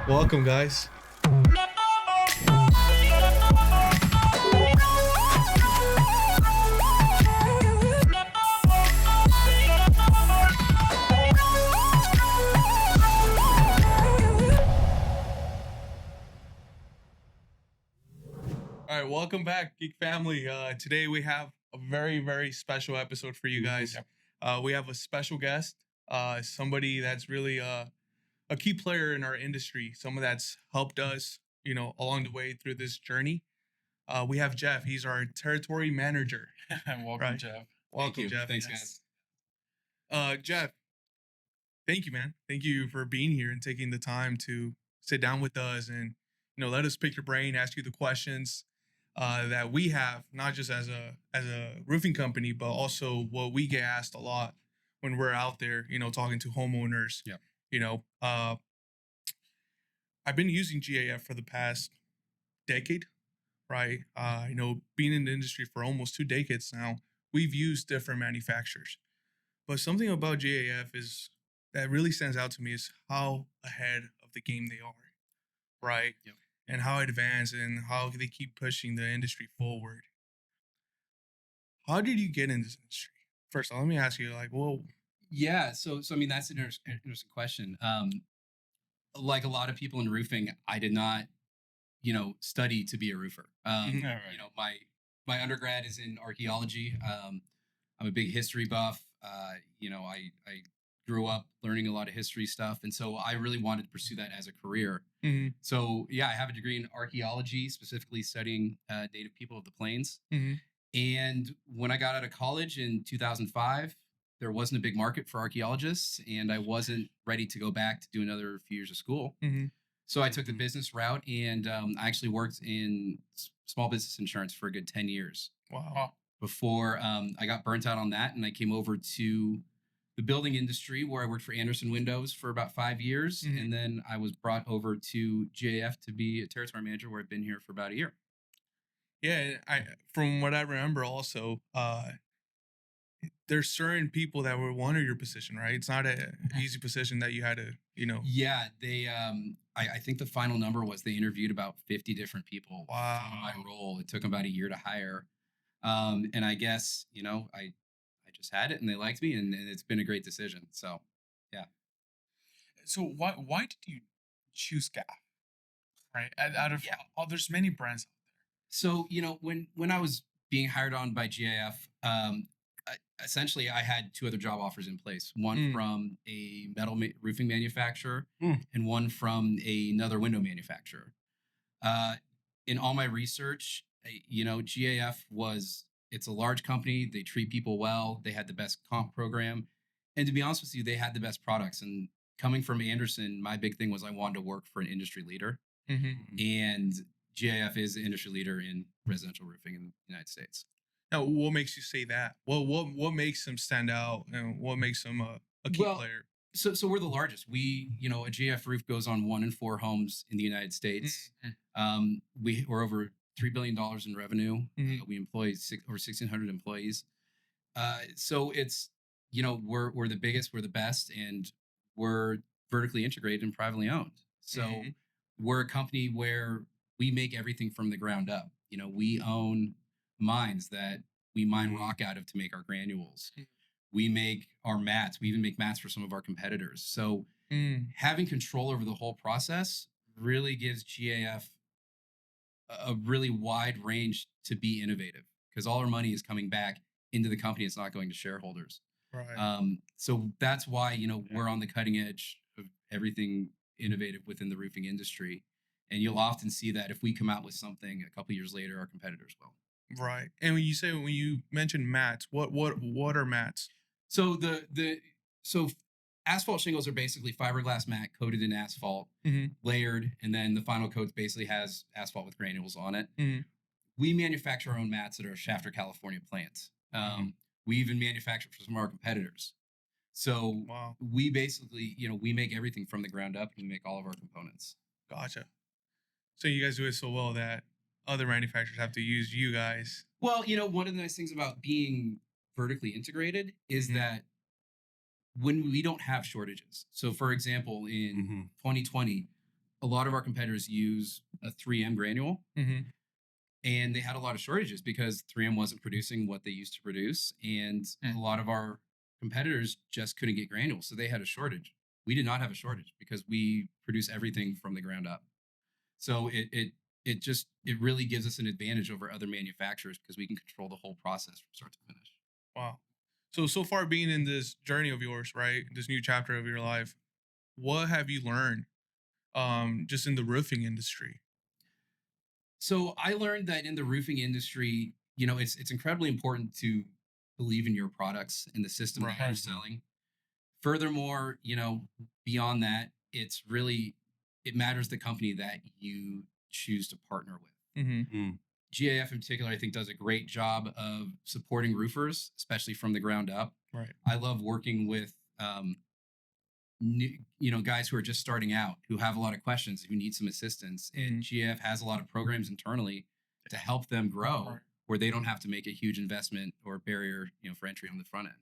Welcome, guys. All right, welcome back, Geek family. Today we have a very, very special episode for you guys. We have a special guest, somebody that's really a key player in our industry, someone that's helped us, along the way through this journey. We have Jeff. He's our territory manager. Welcome, Right. Jeff. Welcome, Jeff. Thanks, guys. Jeff, thank you, man. Thank you for being here and taking the time to sit down with us and let us pick your brain, ask you the questions that we have, not just as a roofing company, but also what we get asked a lot when we're out there, talking to homeowners. Yeah. I've been using GAF for the past decade, right? Being in the industry for almost 2 decades now, we've used different manufacturers. But something about GAF is that really stands out to me is how ahead of the game they are, right? Yep. And how advanced and how they keep pushing the industry forward. How did you get in this industry? First, let me ask you, Yeah. So I mean, that's an interesting question. Like a lot of people in roofing, I did not, study to be a roofer. Right. My undergrad is in archaeology. I'm a big history buff. I grew up learning a lot of history stuff, and so I really wanted to pursue that as a career. Mm-hmm. So yeah, I have a degree in archaeology, specifically studying native people of the plains. Mm-hmm. And when I got out of college in 2005, there wasn't a big market for archaeologists, and I wasn't ready to go back to do another few years of school. Mm-hmm. So I took the business route, and I actually worked in small business insurance for a good 10 years. Wow. Before I got burnt out on that, and I came over to the building industry, where I worked for Anderson Windows for about 5 years. Mm-hmm. And then I was brought over to GAF to be a territory manager, where I've been here for about a year. Yeah, from what I remember also, there's certain people that were wanted your position, right? It's not an easy position that you had to, Yeah, they I think the final number was they interviewed about 50 different people for my role. It took them about a year to hire. And I guess, I just had it and they liked me, and it's been a great decision. So yeah. So why did you choose GAF? Right, out of there's many brands out there. So when I was being hired on by GAF, essentially I had 2 other job offers in place. One from a metal roofing manufacturer, and one from another window manufacturer. In all my research, GAF it's a large company. They treat people well. They had the best comp program. And to be honest with you, they had the best products. And coming from Anderson, my big thing was I wanted to work for an industry leader. Mm-hmm. And GAF is the industry leader in residential roofing in the United States. Now, what makes you say that? What makes them stand out, and what makes them a key player? So we're the largest. We, a GAF roof goes on 1 in 4 homes in the United States. Mm-hmm. We're over $3 billion in revenue. Mm-hmm. We employ over 1,600 employees. So it's, we're the biggest, we're the best, and we're vertically integrated and privately owned. So we're a company where we make everything from the ground up. We own mines that we mine rock out of to make our granules. We make our mats. We even make mats for some of our competitors. So having control over the whole process really gives GAF a really wide range to be innovative, because all our money is coming back into the company. It's not going to shareholders. Right. So that's why, we're on the cutting edge of everything innovative within the roofing industry. And you'll often see that if we come out with something a couple years later, our competitors will. Right. And when you mention mats, what are mats? So so asphalt shingles are basically fiberglass mat coated in asphalt, layered, and then the final coat basically has asphalt with granules on it. We manufacture our own mats at our Shafter, California plant. We even manufacture for some of our competitors. So we basically, we make everything from the ground up, and we make all of our components. Gotcha. So you guys do it so well that other manufacturers have to use you guys. Well, one of the nice things about being vertically integrated is that when we don't have shortages. So for example, in 2020, a lot of our competitors use a 3M granule, and they had a lot of shortages because 3M wasn't producing what they used to produce, and a lot of our competitors just couldn't get granules, so they had a shortage. We did not have a shortage because we produce everything from the ground up. So it really gives us an advantage over other manufacturers because we can control the whole process from start to finish. Wow. So far being in this journey of yours, right? This new chapter of your life, what have you learned just in the roofing industry? So I learned that in the roofing industry, it's incredibly important to believe in your products and the system that you're selling. Furthermore, beyond that, it matters the company that you choose to partner with. GAF in particular, I think, does a great job of supporting roofers, especially from the ground up. Right. I love working with guys who are just starting out, who have a lot of questions, who need some assistance. And GAF has a lot of programs internally to help them grow, where they don't have to make a huge investment or barrier, for entry on the front end.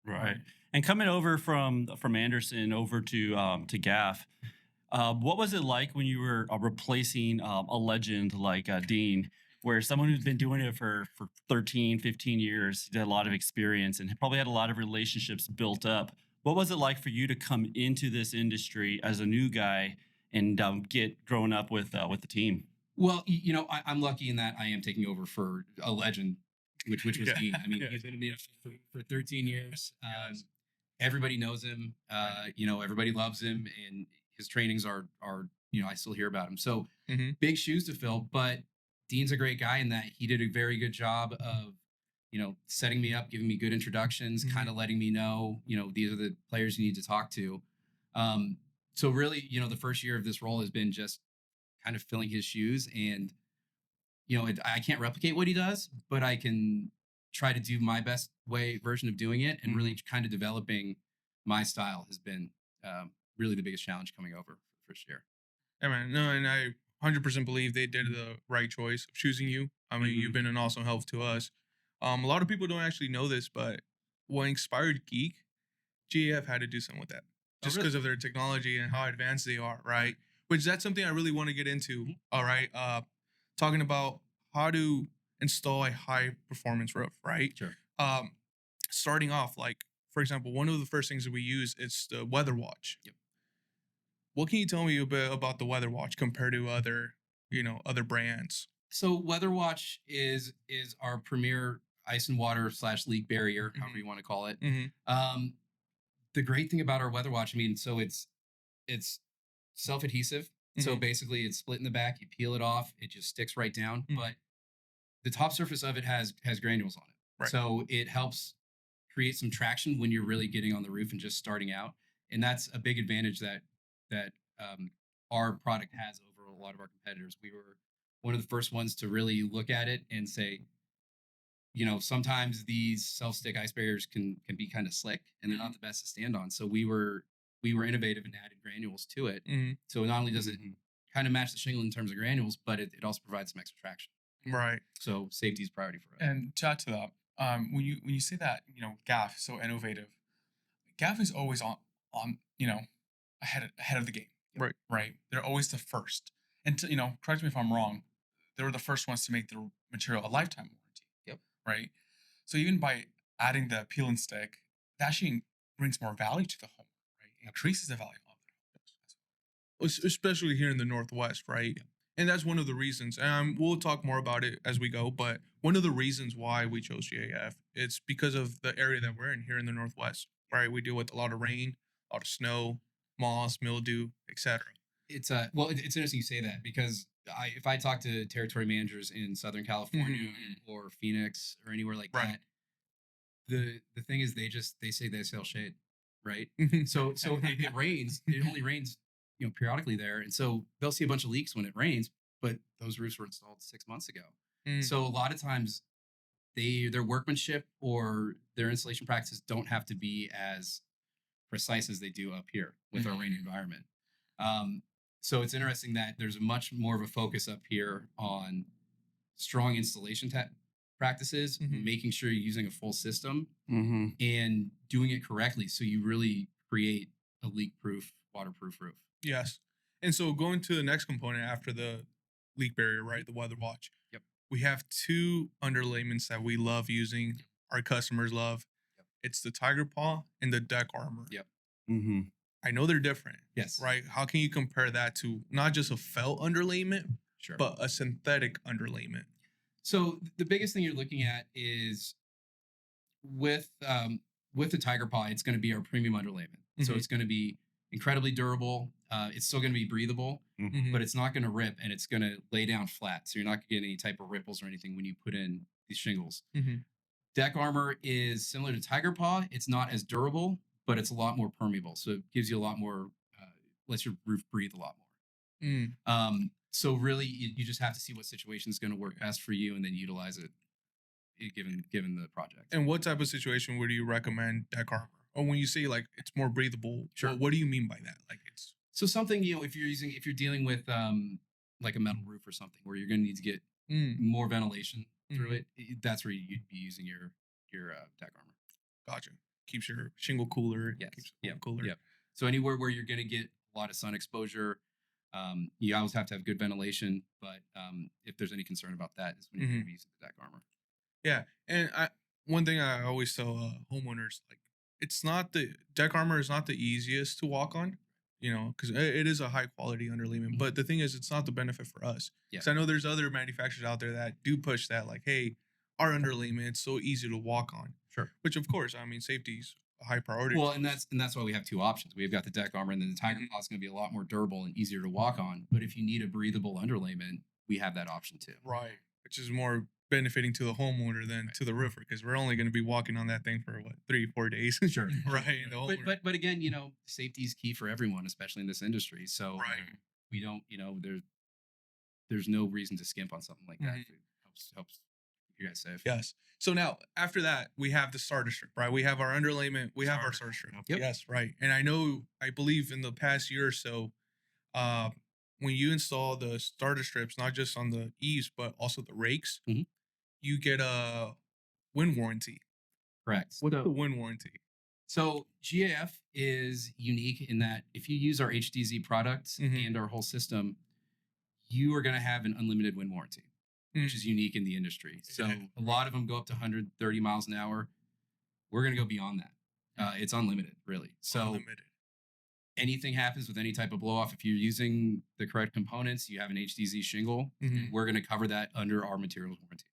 Right. And coming over from Anderson over to GAF, what was it like when you were replacing a legend like Dean, where someone who's been doing it for 13, 15 years, did a lot of experience and probably had a lot of relationships built up? What was it like for you to come into this industry as a new guy and get growing up with the team? Well, I'm lucky in that I am taking over for a legend, which was Dean. I mean, he's been in the industry for 13 years. Everybody knows him. Everybody loves him, and his trainings are I still hear about him. So big shoes to fill, but Dean's a great guy in that he did a very good job of setting me up, giving me good introductions, kind of letting me know, these are the players you need to talk to. So really, the first year of this role has been just kind of filling his shoes, and I can't replicate what he does, but I can try to do my best version of doing it, and really kind of developing my style has been really the biggest challenge coming over for first year. Yeah, man. No, and I 100% believe they did the right choice of choosing you. I mean, you've been an awesome help to us. A lot of people don't actually know this, but what inspired Geek, GAF had to do something with that, just because of their technology and how advanced they are, right? Which that's something I really want to get into. All right, talking about how to install a high performance roof, right? Sure. Starting off, like for example, one of the first things that we use is the weather watch. Yep. What can you tell me a bit about the weather watch compared to other brands? So Weather Watch is our premier ice and water / leak barrier, however you want to call it. The great thing about our Weather Watch, so it's self-adhesive. So basically it's split in the back, you peel it off, it just sticks right down. But the top surface of it has granules on it. Right. So it helps create some traction when you're really getting on the roof and just starting out. And that's a big advantage that our product has over a lot of our competitors. We were one of the first ones to really look at it and say, sometimes these self-stick ice barriers can be kind of slick and they're not the best to stand on. So we were innovative and added granules to it. So not only does it kind of match the shingle in terms of granules, but it also provides some extra traction. Right. So safety is priority for us. And to add to that, when you say that, GAF so innovative, GAF is always on ahead of the game. Right. Right. They're always the first. And correct me if I'm wrong, they were the first ones to make the material a lifetime warranty. Yep. Right. So even by adding the peel and stick, that actually brings more value to the home, right? It increases the value of it. Especially here in the Northwest, right? Yeah. And that's one of the reasons. And we'll talk more about it as we go. But one of the reasons why we chose GAF, it's because of the area that we're in here in the Northwest, right? We deal with a lot of rain, a lot of snow, moss, mildew, etc. It's it's interesting you say that because if I talk to territory managers in Southern California or Phoenix or anywhere like that, the thing is they say they sell shade, right? So it rains, it only rains periodically there, and so they'll see a bunch of leaks when it rains, but those roofs were installed 6 months ago. So a lot of times their workmanship or their installation practices don't have to be as precise as they do up here with our rain environment. So it's interesting that there's much more of a focus up here on strong installation practices, making sure you're using a full system and doing it correctly so you really create a leak-proof, waterproof roof. Yes. And so going to the next component after the leak barrier, right? The weather watch. Yep. We have two underlayments that we love using. Our customers love. Yep. It's the tiger paw and the deck armor. Yep. Mm-hmm. I know they're different. Yes. Right. How can you compare that to not just a felt underlayment, Sure. but a synthetic underlayment? So the biggest thing you're looking at is with the tiger paw, it's going to be our premium underlayment. So Mhm. it's going to be incredibly durable. It's still going to be breathable, Mhm. but it's not going to rip, and it's going to lay down flat. So you're not going to get any type of ripples or anything when you put in these shingles. Mhm. Deck armor is similar to tiger paw. It's not as durable, but it's a lot more permeable. So it gives you a lot more, lets your roof breathe a lot more. So really, you just have to see what situation is going to work best for you, and then utilize it, given the project. And what type of situation would you recommend deck armor? Or when you say like it's more breathable, Sure. what do you mean by that? Like it's So something, if you're dealing with like a metal roof or something where you're going to need to get more ventilation through it, that's where you'd be using your deck armor. Gotcha. Keeps your shingle cooler. Yes. Keeps it cooler. Yep. So anywhere where you're going to get a lot of sun exposure, you always have to have good ventilation. But if there's any concern about that, is when you're going to be using the deck armor. Yeah, and one thing I always tell homeowners, like, it's not the deck armor is not the easiest to walk on, because it is a high quality underlayment. But the thing is, it's not the benefit for us. Yeah. Because I know there's other manufacturers out there that do push that, like, hey, our underlayment it's so easy to walk on. Sure. Which of course, I mean, safety's a high priority. Well, and that's why we have two options. We've got the deck armor, and then the tiger paw is going to be a lot more durable and easier to walk on. But if you need a breathable underlayment, we have that option too. Right. Which is more benefiting to the homeowner than to the roofer, because we're only going to be walking on that thing for 3-4 days. Sure. Right. The homeowner. But again, safety is key for everyone, especially in this industry. So we don't, there's no reason to skimp on something like that. It helps you guys safe. Yes. So now after that, we have the starter strip, right? We have our underlayment, we have our starter strip. Yep. Yes, right. And I believe in the past year or so, when you install the starter strips, not just on the eaves, but also the rakes, you get a wind warranty. Correct. What's the wind warranty? So GAF is unique in that if you use our HDZ products and our whole system, you are going to have an unlimited wind warranty, which is unique in the industry. So a lot of them go up to 130 miles an hour. We're going to go beyond that. It's unlimited, really. So anything happens with any type of blow off, if you're using the correct components, you have an HDZ shingle, we're going to cover that under our materials warranty.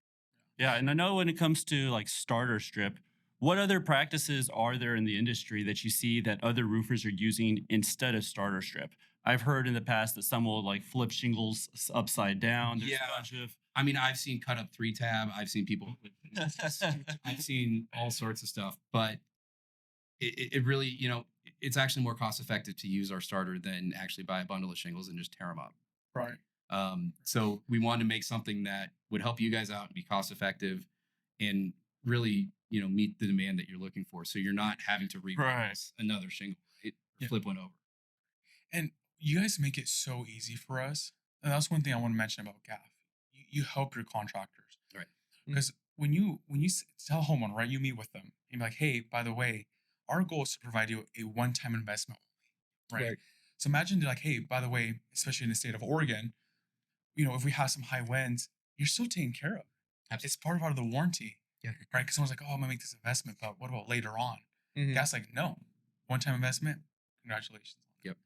Yeah, and I know when it comes to like starter strip, what other practices are there in the industry that you see that other roofers are using instead of starter strip? I've heard in the past that some will like flip shingles upside down. There's a bunch of... I mean, I've seen cut up 3-tab. I've seen people. I've seen all sorts of stuff, but it really, it's actually more cost effective to use our starter than actually buy a bundle of shingles and just tear them up. Right. So we wanted to make something that would help you guys out and be cost effective and really, meet the demand that you're looking for. So you're not having to replace another shingle, right? Or flip one over. And you guys make it so easy for us. And that's one thing I want to mention about GAF. You help your contractors. Right. Because when you tell a homeowner, right, you meet with them, and you're like, hey, by the way, our goal is to provide you a one-time investment only, right? So imagine they're like, hey, by the way, especially in the state of Oregon, if we have some high winds, you're still taken care of. Absolutely. It's part of the warranty, right? Because someone's like, oh, I'm gonna make this investment, but what about later on? GAF's like, no, one-time investment, congratulations. Yep.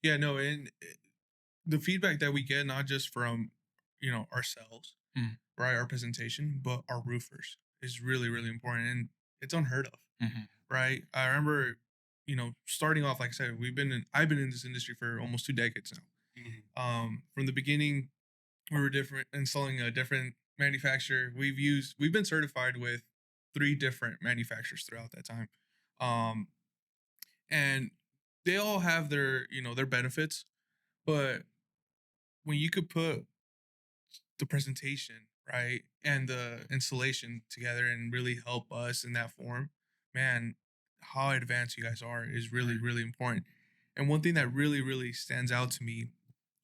Yeah, no, and the feedback that we get, not just from ourselves, right, our presentation, but our roofers is really, really important, and it's unheard of, right? I remember, starting off, like I said, I've been in this industry for almost 2 decades now. From the beginning, we were installing a different manufacturer. We've been certified with 3 different manufacturers throughout that time, and they all have their benefits, but when you could put the presentation, right, and the installation together and really help us in that form, man, how advanced you guys are is really, really important. And one thing that really, really stands out to me,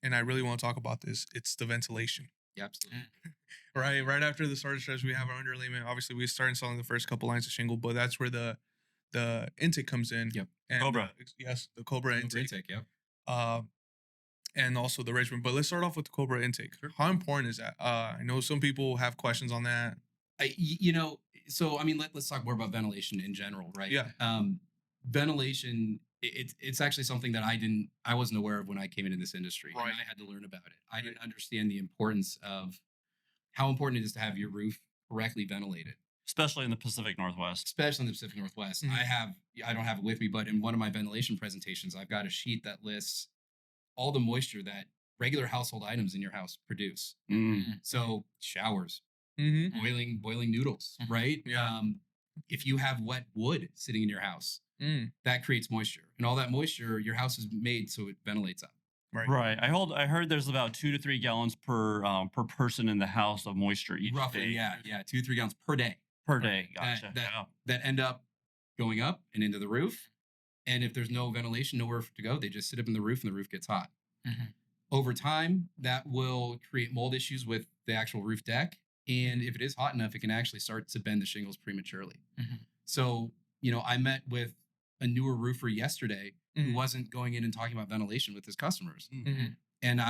and I really want to talk about this, it's the ventilation. Yeah, absolutely. Right after the starter strips, we have our underlayment. Obviously, we start installing the first couple lines of shingle, but that's where the intake comes in. Yep. And, Cobra. yes, the Cobra intake. Yep. and also the Richmond. But let's start off with the Cobra intake. How important is that? I know some people have questions on that. So I mean, let's talk more about ventilation in general, right? Yeah. Ventilation, it's actually something that I wasn't aware of when I came into this industry. Right. And I had to learn about it. I didn't understand the importance of how important it is to have your roof correctly ventilated, especially in the Pacific Northwest. especially in the Pacific Northwest. Mhm. I don't have it with me, but in one of my ventilation presentations, I've got a sheet that lists all the moisture that regular household items in your house produce. So showers, Mm-hmm. boiling noodles, Mhm. right? Yeah. If you have wet wood sitting in your house, Mm. that creates moisture, and all that moisture, your house is made so it ventilates up. Right. I heard there's about 2 to 3 gallons per person in the house of moisture each Roughly, day. yeah, 2 to 3 gallons per day Per day. that Gotcha. that, Yeah. that end up going up and into the roof. And if there's no ventilation, nowhere to go, they just sit up in the roof, and the roof gets hot. Mhm. Over time, that will create mold issues with the actual roof deck. And if it is hot enough, it can actually start to bend the shingles prematurely. Mhm. So, I met with a newer roofer yesterday who Mhm. wasn't going in and talking about ventilation with his customers. Mhm. And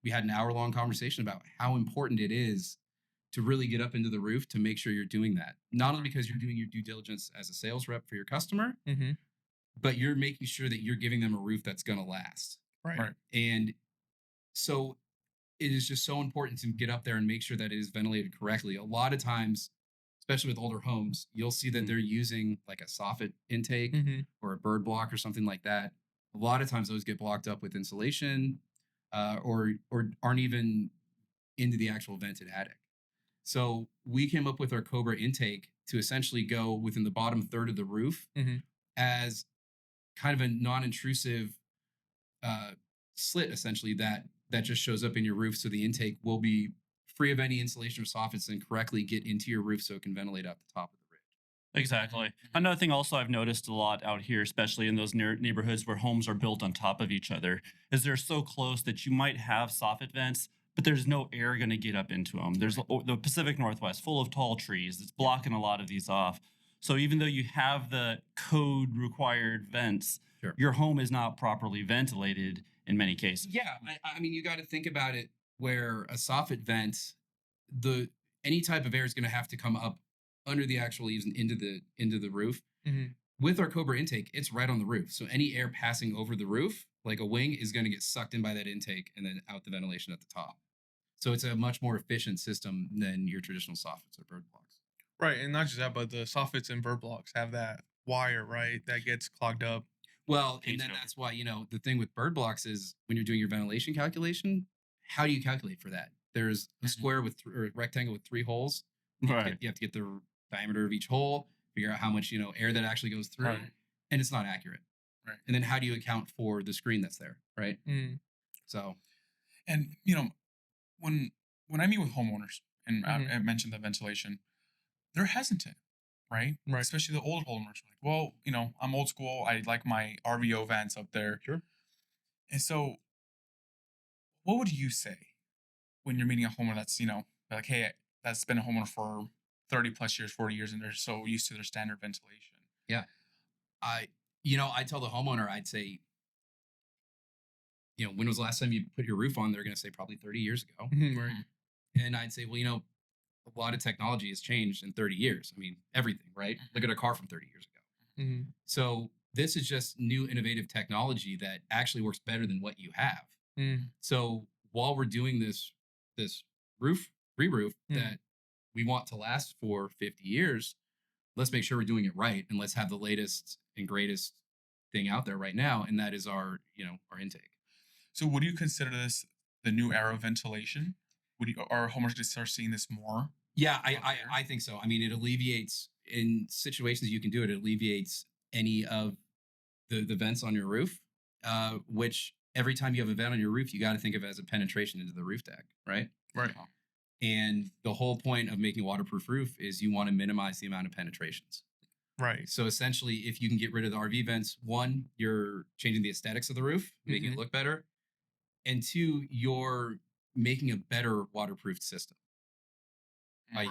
we had an hour-long conversation about how important it is to really get up into the roof to make sure you're doing that. Not only because you're doing your due diligence as a sales rep for your customer, Mm-hmm. but you're making sure that you're giving them a roof that's going to last. Right. Right. And so it is just so important to get up there and make sure that it is ventilated correctly. A lot of times, especially with older homes, you'll see that they're using like a soffit intake Mm-hmm. or a bird block or something like that. A lot of times those get blocked up with insulation, or aren't even into the actual vented attic. So we came up with our Cobra intake to essentially go within the bottom third of the roof Mhm. as kind of a non-intrusive uh, slit, essentially that just shows up in your roof. So the intake will be free of any insulation or soffits and correctly get into your roof so it can ventilate out the top of the ridge. Exactly. Another thing also I've noticed a lot out here, especially in those neighborhoods where homes are built on top of each other, is they're so close that you might have soffit vents, but there's no air going to get up into them. There's the Pacific Northwest full of tall trees. It's blocking a lot of these off. So even though you have the code required vents, Sure. your home is not properly ventilated in many cases. Yeah, I mean, you got to think about it where a soffit vent, any type of air is going to have to come up under the actual eaves and into the roof. Mm-hmm. With our Cobra intake, it's right on the roof. So any air passing over the roof, like a wing, is going to get sucked in by that intake and then out the ventilation at the top. So it's a much more efficient system than your traditional soffits or bird blocks. Right, and not just that, but the soffits and bird blocks have that wire, right, that gets clogged up. Well, and Cage then over. that's why, the thing with bird blocks is when you're doing your ventilation calculation, how do you calculate for that? There's a square with or a rectangle with 3 holes. Right. You have to get the diameter of each hole, figure out how much, air that actually goes through, Right. and it's not accurate. Right. And then how do you account for the screen that's there, right? Mm. So, And when I meet with homeowners and Mhm. I mentioned the ventilation, they're hesitant, right? Right. Especially the old homeowners. Like, well, I'm old school. I like my RVO vents up there. Sure. And so, what would you say when you're meeting a homeowner that's like, hey, that's been a homeowner for 30 plus years, 40 years, and they're so used to their standard ventilation? yeah, I tell the homeowner, I'd say, when was the last time you put your roof on? They're going to say probably 30 years ago. Mhm, right. And I'd say, well, a lot of technology has changed in 30 years. I mean, everything, right? Look at a car from 30 years ago. Mm-hmm. So this is just new innovative technology that actually works better than what you have. Mm. So while we're doing this re-roof Mm. that we want to last for 50 years, let's make sure we're doing it right, and let's have the latest and greatest thing out there right now, and that is our intake. So, would you consider this the new era of ventilation? Are homeowners going to start seeing this more? Yeah, out there? I think so. I mean, it alleviates, in situations you can do it, it alleviates any of the vents on your roof, which every time you have a vent on your roof, you got to think of it as a penetration into the roof deck, right? Right. And the whole point of making a waterproof roof is you want to minimize the amount of penetrations. Right. So essentially, if you can get rid of the RV vents, one, you're changing the aesthetics of the roof, making it look better. And two, you're making a better waterproof system by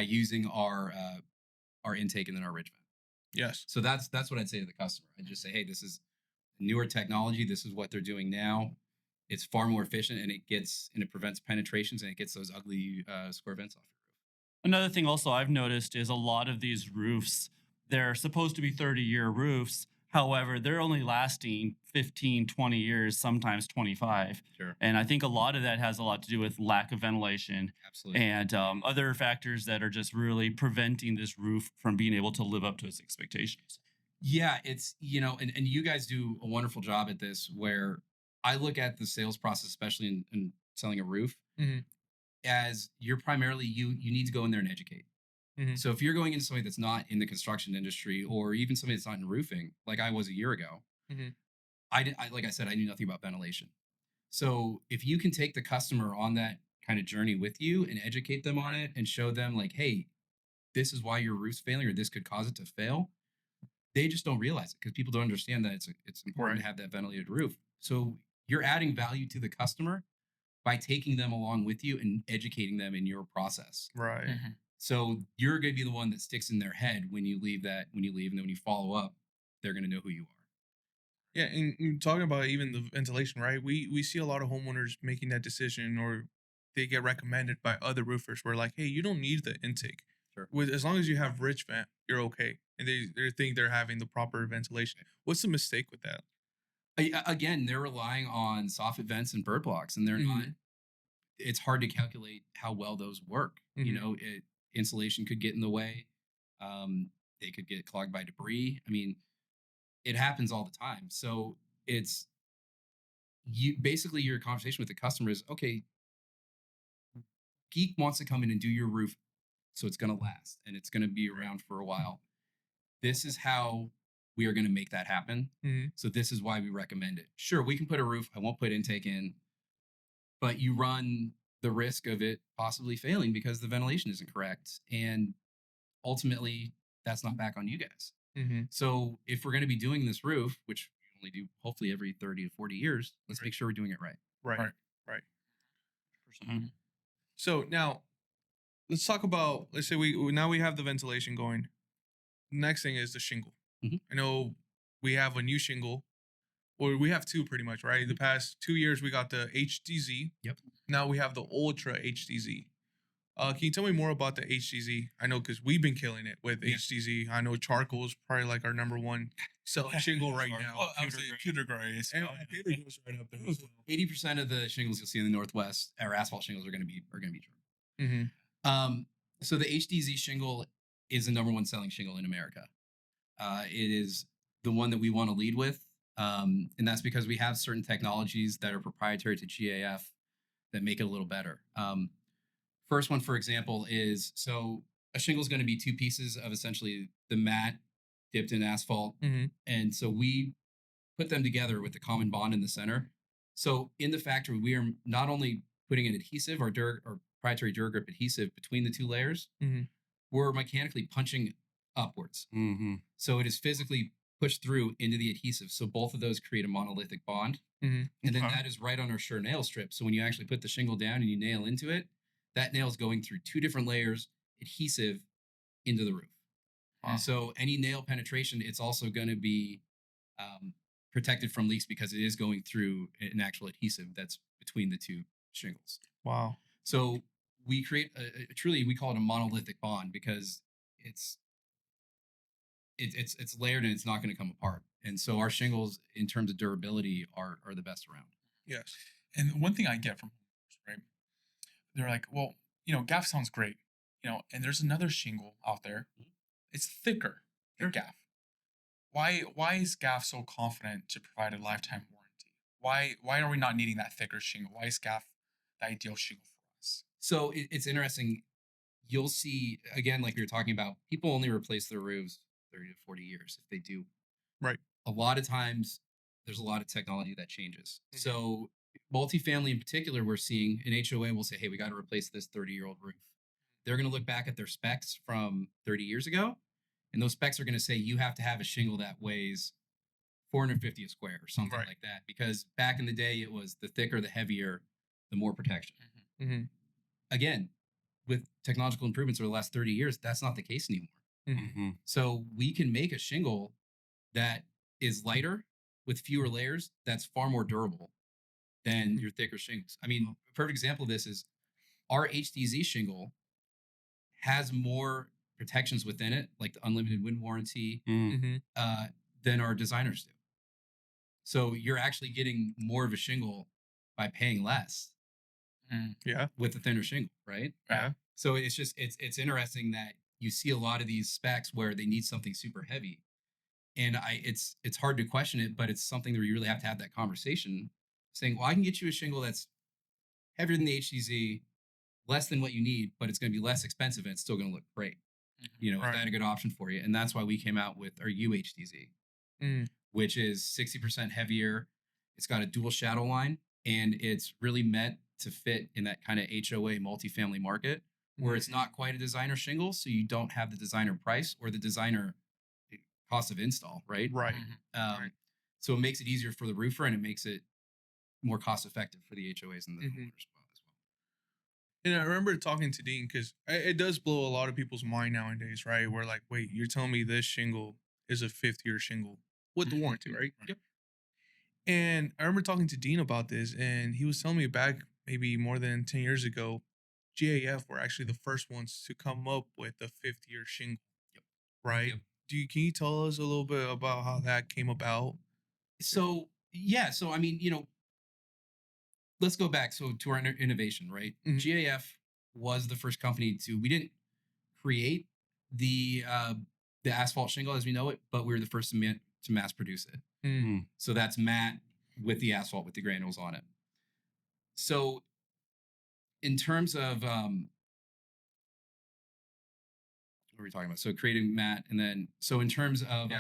using our intake and then our ridge vent. Yes. So that's what I'd say to the customer. I'd just say, hey, this is newer technology. This is what they're doing now. It's far more efficient, and it prevents penetrations, and it gets those ugly square vents off your roof. Another thing also I've noticed is a lot of these roofs, they're supposed to be 30-year roofs. However, they're only lasting 15, 20 years, sometimes 25. Sure. And I think a lot of that has a lot to do with lack of ventilation Absolutely. and other factors that are just really preventing this roof from being able to live up to its expectations. Yeah, it's, and you guys do a wonderful job at this, where I look at the sales process, especially in selling a roof, Mhm. as you're primarily, you need to go in there and educate. Mhm. So if you're going into somebody that's not in the construction industry, or even somebody that's not in roofing, like I was a year ago, Mhm. like I said, I knew nothing about ventilation. So if you can take the customer on that kind of journey with you and educate them on it and show them like, hey, this is why your roof's failing, or this could cause it to fail, they just don't realize it because people don't understand that it's important Right. to have that ventilated roof. So you're adding value to the customer by taking them along with you and educating them in your process. Right. Mhm. So you're going to be the one that sticks in their head when you leave, and then when you follow up, they're going to know who you are. Yeah, and talking about even the ventilation, right? We see a lot of homeowners making that decision, or they get recommended by other roofers. We're like, hey, you don't need the intake. Sure. With as long as you have rich vent, you're okay, and they think they're having the proper ventilation. What's the mistake with that? Again, they're relying on soffit vents and bird blocks, and they're not. Mhm. It's hard to calculate how well those work. Mhm. Insulation could get in the way. Um, they could get clogged by debris. I mean, it happens all the time. So it's basically your conversation with the customer is, okay, Geek wants to come in and do your roof, so it's going to last and it's going to be around for a while. This is how we are going to make that happen. Mhm. So this is why we recommend it. Sure, we can put a roof. I won't put intake in, but you run the risk of it possibly failing because the ventilation isn't correct. And ultimately, that's not back on you guys. Mhm. So if we're going to be doing this roof, which we only do hopefully every 30 to 40 years, let's Right. make sure we're doing it right. Right. Right. Right. Mhm. So now let's talk about. Let's say now we have the ventilation going. Next thing is the shingle. Mhm. I know we have a new shingle, or we have two pretty much, right? The past 2 years we got the HDZ. Yep. Now we have the Ultra HDZ. Can you tell me more about the HDZ? I know because we've been killing it with Yeah. HDZ. I know charcoal is probably like our number one selling shingle right now. Well, I would say pewter gray is And pewter goes right up there as well. 80% of the shingles you'll see in the Northwest, or asphalt shingles, are going to be charcoal. Mm-hmm. So the HDZ shingle is the number one selling shingle in America. It is the one that we want to lead with. And that's because we have certain technologies that are proprietary to GAF that make it a little better. First one, for example, is so a shingle is going to be two pieces of essentially the mat dipped in asphalt. Mm-hmm. And so we put them together with the common bond in the center. So in the factory, we are not only putting an adhesive or proprietary DuraGrip adhesive between the two layers, Mm-hmm. we're mechanically punching upwards. Mm-hmm. So it is physically pushed through into the adhesive. So both of those create a monolithic bond. Mm-hmm. And then Okay. that is right on our sure nail strip. So when you actually put the shingle down and you nail into it, that nail is going through two different layers adhesive into the roof. Wow. So any nail penetration, it's also going to be protected from leaks because it is going through an actual adhesive that's between the two shingles. Wow. So we create truly, we call it a monolithic bond because it's layered and it's not going to come apart. And so our shingles, in terms of durability, are the best around. Yes. And one thing I get from homeowners, right? They're like, well, GAF sounds great, and there's another shingle out there. It's thicker than GAF. Why is GAF so confident to provide a lifetime warranty? Why are we not needing that thicker shingle? Why is GAF the ideal shingle for us? So it's interesting. You'll see, again, like we were talking about, people only replace their roofs 30 to 40 years if they do. Right. A lot of times there's a lot of technology that changes. Mhm. So multifamily in particular, we're seeing an HOA will say, hey, we got to replace this 30-year-old roof. They're going to look back at their specs from 30 years ago, and those specs are going to say you have to have a shingle that weighs 450 a square or something Right. like that. Because back in the day, it was the thicker, the heavier, the more protection. Mm-hmm. Again, with technological improvements over the last 30 years, that's not the case anymore. Mm-hmm. So we can make a shingle that is lighter with fewer layers, that's far more durable. than your thicker shingles. I mean, a perfect example of this is our HDZ shingle has more protections within it, like the unlimited wind warranty, than our designers do. So you're actually getting more of a shingle by paying less Yeah. with the thinner shingle, right? Yeah. So it's just it's interesting that you see a lot of these specs where they need something super heavy, and it's hard to question it, but it's something that you really have to have that conversation, saying, well, I can get you a shingle that's heavier than the HDZ, less than what you need, but it's going to be less expensive and it's still going to look great. You know, is that a good option for you? And that's why we came out with our UHDZ, which is 60% heavier. It's got a dual shadow line, and it's really meant to fit in that kind of HOA multifamily market where it's not quite a designer shingle, so you don't have the designer price or the designer cost of install, right? Right. So it makes it easier for the roofer, and it makes it more cost effective for the HOAs and the homeowners as well. And I remember talking to Dean because it does blow a lot of people's mind nowadays, right? We're like, wait, you're telling me this shingle is a 5th-year shingle with the warranty, right? Yep. And I remember talking to Dean about this, and he was telling me back maybe more than 10 years ago, GAF were actually the first ones to come up with the 5th-year shingle, right? Yep. Can you tell us a little bit about how that came about? So I mean, let's go back to our innovation, right? GAF was the first company we didn't create the asphalt shingle as we know it, but we were the first to mass produce it. So that's matte with the asphalt with the granules on it. So in terms of what are we talking about? So creating matte, and then so in terms of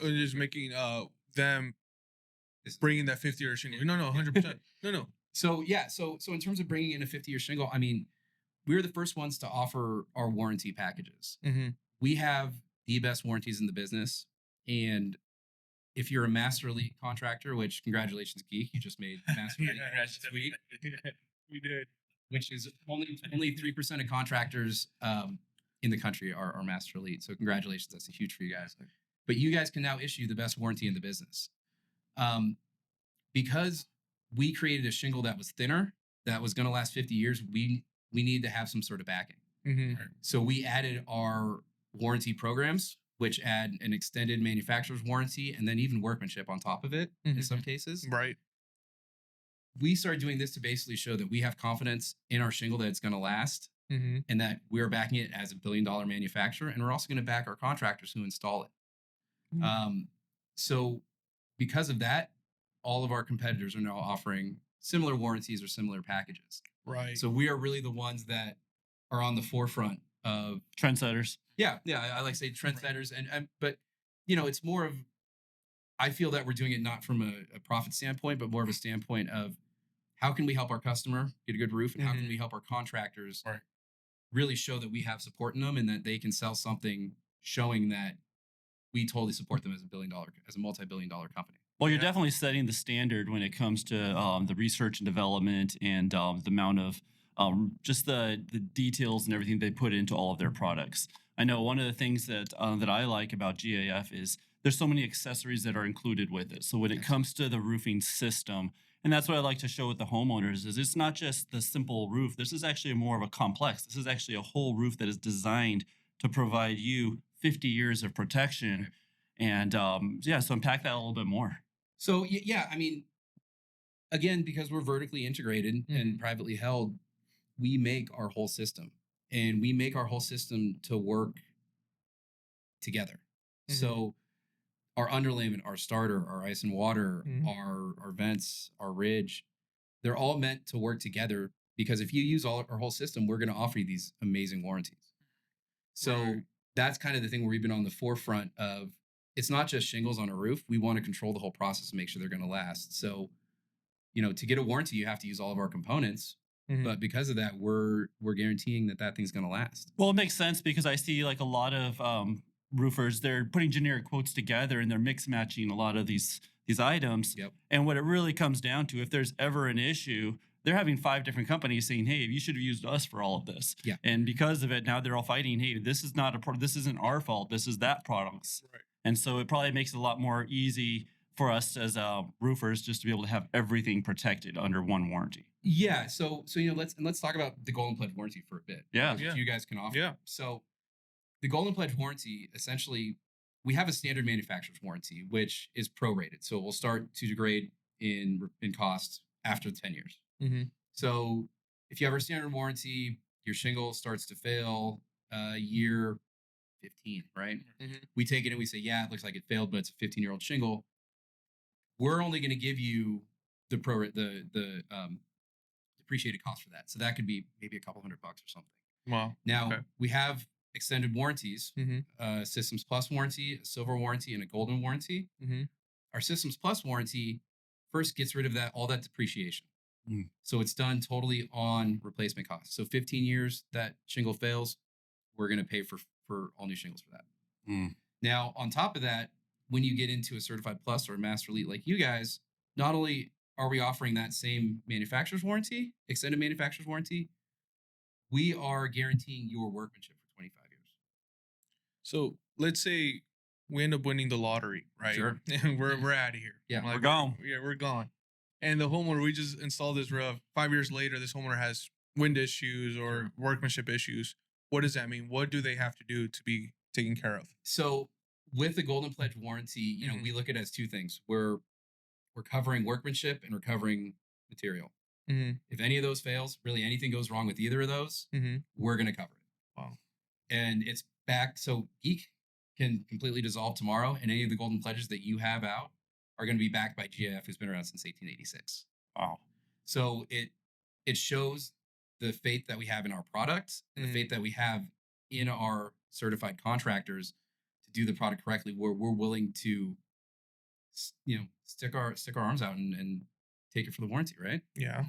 just making them bringing that 5th-year shingle. No, 100%. No. So in terms of bringing in a 50-year shingle, I mean, we were the first ones to offer our warranty packages. We have the best warranties in the business, and if you're a Master Elite contractor, which congratulations, Geek, you just made Master Elite this week. We did. Which is only 3% of contractors in the country are Master Elite. So congratulations, that's huge for you guys. But you guys can now issue the best warranty in the business. Because we created a shingle that was thinner, that was going to last 50 years, we need to have some sort of backing. So we added our warranty programs, which add an extended manufacturer's warranty and then even workmanship on top of it in some cases. Right. We started doing this to basically show that we have confidence in our shingle that it's going to last, and that we're backing it as a billion-dollar manufacturer, and we're also going to back our contractors who install it. So because of that, all of our competitors are now offering similar warranties or similar packages. Right. So we are really the ones that are on the forefront of trendsetters. Yeah. I like to say trendsetters, and but it's more of, I feel that we're doing it not from a profit standpoint, but more of a standpoint of how can we help our customer get a good roof, and how can we help our contractors really show that we have support in them and that they can sell something showing that we totally support them as a multi-billion-dollar company. Well, you're definitely setting the standard when it comes to the research and development and the amount of just the details and everything they put into all of their products. I know one of the things that I like about GAF is there's so many accessories that are included with it. So when it comes to the roofing system, and that's what I like to show with the homeowners, is it's not just the simple roof. This is actually more of a complex. This is actually a whole roof that is designed to provide you 50 years of protection. And so unpack that a little bit more. So I mean, again, because we're vertically integrated and privately held, we make our whole system, and we make our whole system to work together. So our underlayment, our starter, our ice and water, our vents, our ridge, they're all meant to work together, because if you use our whole system, we're going to offer you these amazing warranties. So that's kind of the thing where we've been on the forefront of, it's not just shingles on a roof. We want to control the whole process and make sure they're going to last. So, to get a warranty, you have to use all of our components. But because of that, we're guaranteeing that thing's going to last. Well, it makes sense, because I see like a lot of roofers, they're putting generic quotes together and they're mix matching a lot of these items. And what it really comes down to, if there's ever an issue, they're having 5 different companies saying, "Hey, you should have used us for all of this." And because of it, now they're all fighting. Hey, this is not this isn't our fault. This is that product's. And so it probably makes it a lot more easy for us as roofers just to be able to have everything protected under one warranty. Yeah. So let's talk about the Golden Pledge warranty for a bit. Yeah. Which you guys can offer. Yeah. So the Golden Pledge warranty, essentially, we have a standard manufacturer's warranty, which is prorated. So it will start to degrade in cost after 10 years. Mm-hmm. So if you have our standard warranty, your shingle starts to fail year 15, right? Mm-hmm. We take it and we say, yeah, it looks like it failed, but it's a 15-year-old shingle. We're only going to give you the depreciated cost for that. So that could be maybe a couple $100 or something. Wow. Now Okay. we have extended warranties, Mm-hmm. Systems Plus warranty, a silver warranty, and a golden warranty. Mm-hmm. Our Systems Plus warranty first gets rid of all that depreciation. Mm. So it's done totally on replacement costs. So 15 years that shingle fails, we're going to pay for all new shingles for that. Mm. Now, on top of that, when you get into a Certified Plus or a Master Elite like you guys, not only are we offering that same manufacturer's warranty, extended manufacturer's warranty, we are guaranteeing your workmanship for 25 years. So let's say we end up winning the lottery, right? Sure. And we're out of here. Yeah, we're gone. Yeah, we're gone. And the homeowner, we just installed this roof. 5 years later, this homeowner has wind issues or workmanship issues. What does that mean? What do they have to do to be taken care of? So with the Golden Pledge warranty, we look at it as two things. We're covering workmanship and we're covering material. Mm-hmm. If any of those fails, really anything goes wrong with either of those, Mm-hmm. we're going to cover it. Wow. And it's back. So Geek can completely dissolve tomorrow, and any of the Golden Pledges that you have out are going to be backed by GAF, who's been around since 1886. Wow. So it shows the faith that we have in our product, the faith that we have in our certified contractors to do the product correctly, where we're willing to, stick our arms out and take it for the warranty, right? Yeah.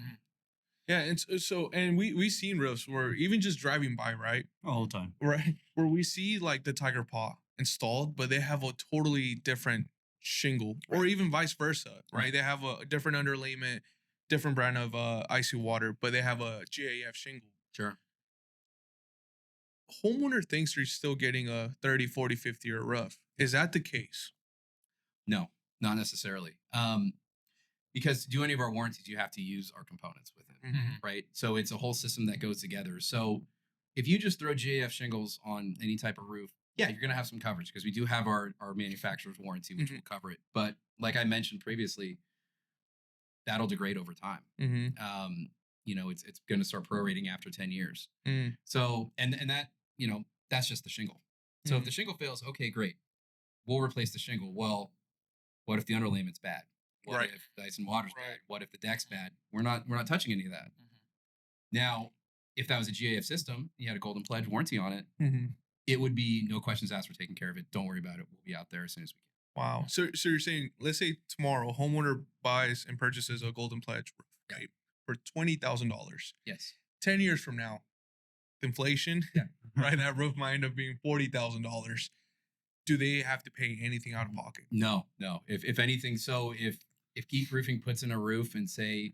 Yeah, and so we seen roofs where even just driving by, right? All the time. Right, where we see like the Tiger Paw installed, but they have a totally different shingle, or even vice versa, right? They have a different underlayment, different brand of icy water, but they have a GAF shingle. Sure. Homeowner thinks they're still getting a 30, 40, 50-year roof. Is that the case? No, not necessarily. Because to do any of our warranties, you have to use our components with it, right? So it's a whole system that goes together. So if you just throw GAF shingles on any type of roof, yeah, you're going to have some coverage because we do have our manufacturer's warranty, which will cover it. But like I mentioned previously, that'll degrade over time. Mm-hmm. It's going to start prorating after 10 years. Mm. So, and that, that's just the shingle. So if the shingle fails, okay, great. We'll replace the shingle. Well, what if the underlayment's bad? What Right. if the ice and water's bad? What if the deck's bad? We're not touching any of that. Now, if that was a GAF system, you had a Golden Pledge warranty on it, Mm-hmm. it would be no questions asked. We're taking care of it. Don't worry about it. We'll be out there as soon as we can. Wow. So you're saying, let's say tomorrow, homeowner buys and purchases a Golden Pledge roof, right, for $20,000. Yes. 10 years from now, inflation, Yeah. right? That roof might end up being $40,000. Do they have to pay anything out of pocket? No. If anything, so if Geek Roofing puts in a roof and say,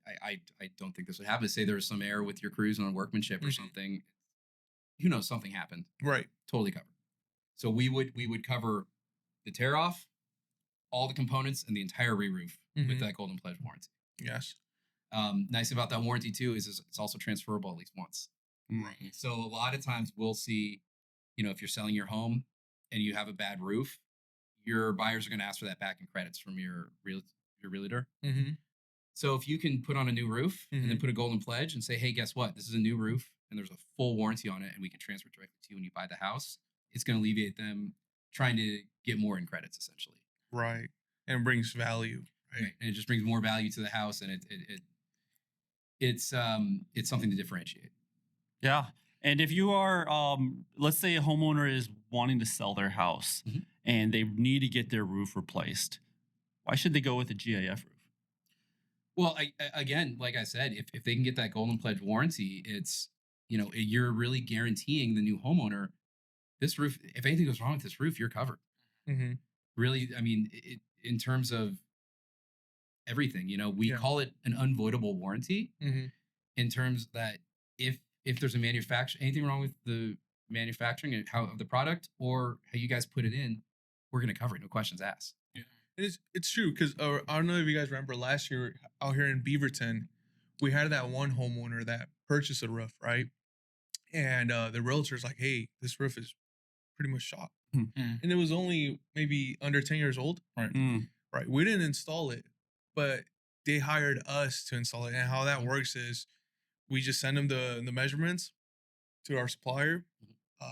I don't think this would happen. Say there's some error with your crews on workmanship or something, something happened. Right. Totally covered. So we would cover the tear off, all the components, and the entire re-roof with that Golden Pledge warranty. Yes. Nice about that warranty too is it's also transferable at least once. Right. So a lot of times we'll see, if you're selling your home and you have a bad roof, your buyers are going to ask for that back in credits from your realtor. Mm-hmm. So if you can put on a new roof and then put a Golden Pledge and say, hey, guess what? This is a new roof and there's a full warranty on it and we can transfer it directly to you when you buy the house, it's going to alleviate them trying to get more in credits essentially. Right. And brings value. Right. And it just brings more value to the house, and it's something to differentiate. Yeah. And if you are, let's say a homeowner is wanting to sell their house and they need to get their roof replaced, why should they go with a GAF roof? Well, again, like I said, if they can get that Golden Pledge warranty, it's, you're really guaranteeing the new homeowner, this roof, if anything goes wrong with this roof, you're covered. Mm-hmm. Really, I mean, in terms of everything, we call it an unvoidable warranty in terms that if there's anything wrong with the manufacturing and how of the product or how you guys put it in, we're going to cover it. No questions asked. Yeah. It's true because I don't know if you guys remember last year out here in Beaverton, we had that one homeowner that purchased a roof, right? And the realtor's like, "Hey, this roof is pretty much shot," Mm. and it was only maybe under 10 years old. Right. Right. We didn't install it, but they hired us to install it. And how that works is we just send them the measurements to our supplier.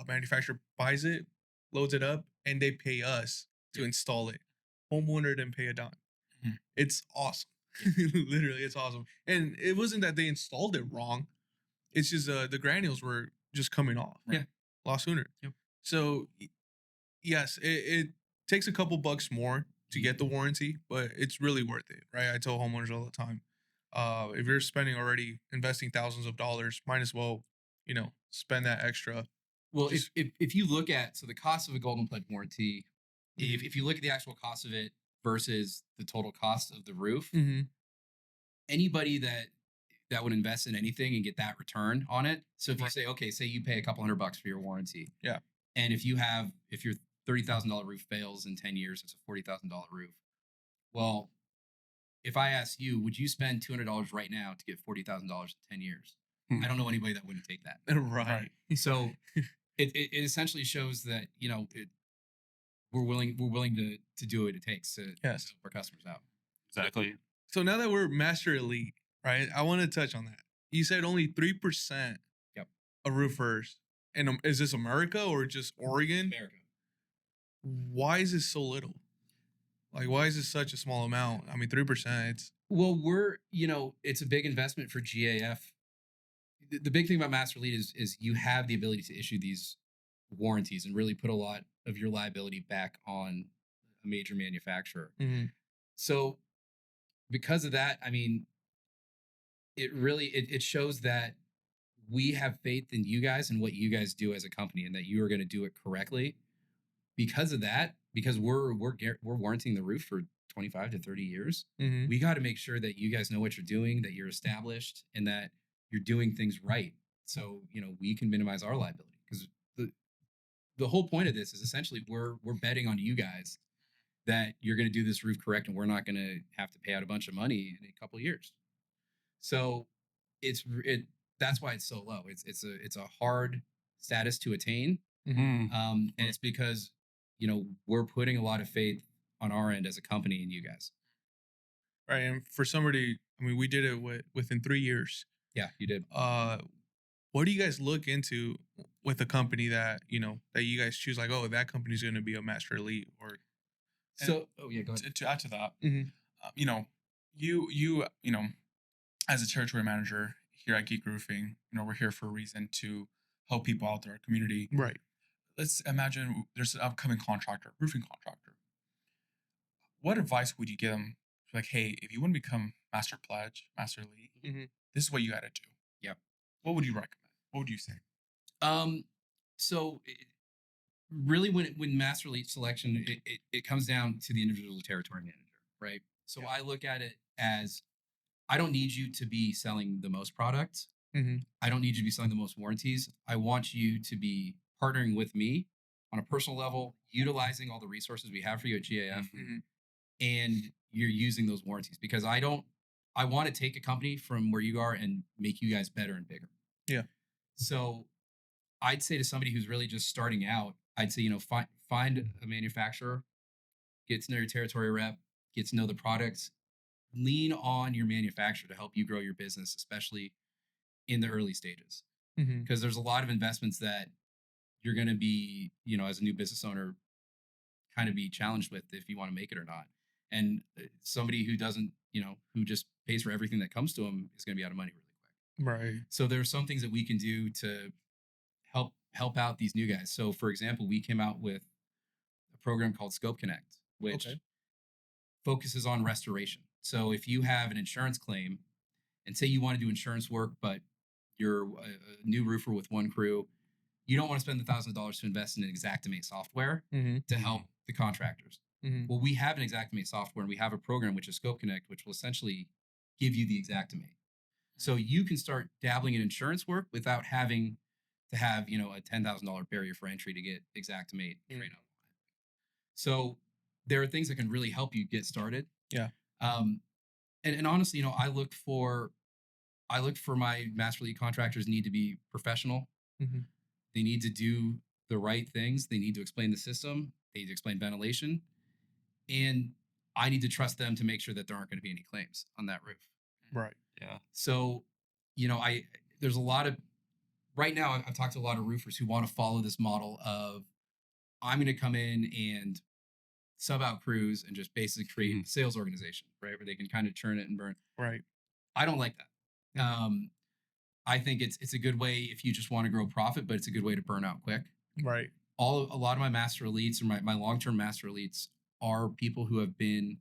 Manufacturer buys it, loads it up, and they pay us to install it. Homeowner didn't pay a dime. Mhm. It's awesome. Literally, it's awesome. And it wasn't that they installed it wrong. It's just the granules were just coming off. Right. Yeah. A lot sooner. Yep. So yes, it takes a couple bucks more to get the warranty, but it's really worth it, right? I tell homeowners all the time, if you're spending already investing thousands of dollars, might as well, spend that extra. Well, Just- if you look at the cost of a golden pledge warranty, if you look at the actual cost of it versus the total cost of the roof, anybody that would invest in anything and get that return on it. So if you say, okay, say you pay a couple $100 for your warranty, Yeah. and if your $30,000 roof fails in 10 years, it's a $40,000 roof. Well, if I ask you, would you spend $200 right now to get $40,000 in 10 years? I don't know anybody that wouldn't take that. Right. So it essentially shows that we're willing to do what it takes to help our customers out. Exactly. So now that we're Master Elite, right? I want to touch on that. You said only 3% Yep. of roofers, and is this America or just Oregon? America. Why is this so little? Like, why is this such a small amount? I mean, 3%. It's Well, it's a big investment for GAF. The big thing about Master Elite is you have the ability to issue these warranties and really put a lot of your liability back on a major manufacturer. So because of that, I mean, it shows that we have faith in you guys and what you guys do as a company and that you are going to do it correctly. Because of that, because we're warranting the roof for 25 to 30 years, we got to make sure that you guys know what you're doing, that you're established, and that you're doing things right. So, we can minimize our liability, because the whole point of this is essentially we're betting on you guys that you're going to do this roof correct, and we're not going to have to pay out a bunch of money in a couple of years. So that's why it's so low. It's a hard status to attain. And it's because, we're putting a lot of faith on our end as a company in you guys. right. And for somebody, I mean, we did it within 3 years. Yeah, you did. What do you guys look into with a company that you guys choose? Like, oh, that company's going to be a Master Elite, or go ahead. To add to that, Mhm. You as a territory manager here at Geek Roofing, we're here for a reason to help people out there, our community. right? Let's imagine there's an upcoming roofing contractor. What advice would you give them? Like, hey, if you want to become Master Pledge, Master Elite, this is what you got to do. Yep. What would you recommend? What would you say? So really, when Master Elite selection, it comes down to the individual territory manager, right? So I look at it as, I don't need you to be selling the most products. I don't need you to be selling the most warranties. I want you to be partnering with me on a personal level, utilizing all the resources we have for you at GAF, and you're using those warranties, because I want to take a company from where you are and make you guys better and bigger. Yeah. So I'd say to somebody who's really just starting out, I'd say, find a manufacturer, get to know your territory rep, get to know the products, lean on your manufacturer to help you grow your business, especially in the early stages. Because there's a lot of investments that you're going to be, as a new business owner, kind of be challenged with if you want to make it or not. And somebody who doesn't, who just pays for everything that comes to them is going to be out of money really quick. Right. So there's some things that we can do to help out these new guys. So for example, we came out with a program called Scope Connect, which focuses on restoration. So if you have an insurance claim and say you want to do insurance work, but you're a new roofer with one crew, you don't want to spend the $1,000 to invest in an Xactimate software to help the contractors. Well, we have an Xactimate software, and we have a program, which is Scope Connect, which will essentially give you the Xactimate. So you can start dabbling in insurance work without having to have, a $10,000 barrier for entry to get Xactimate trained up. So there are things that can really help you get started. Yeah. And honestly, I look for my master lead contractors need to be professional. Mm-hmm. They need to do the right things. They need to explain the system. They need to explain ventilation. And I need to trust them to make sure that there aren't going to be any claims on that roof. Right. Yeah. So, there's a lot of, right now, I've talked to a lot of roofers who want to follow this model of, I'm going to come in and sub out crews and just basically create a sales organization, right? Where they can kind of churn it and burn. Right. I don't like that. I think it's a good way if you just want to grow profit, but it's a good way to burn out quick. Right. A lot of my master elites or my long-term master elites are people who have been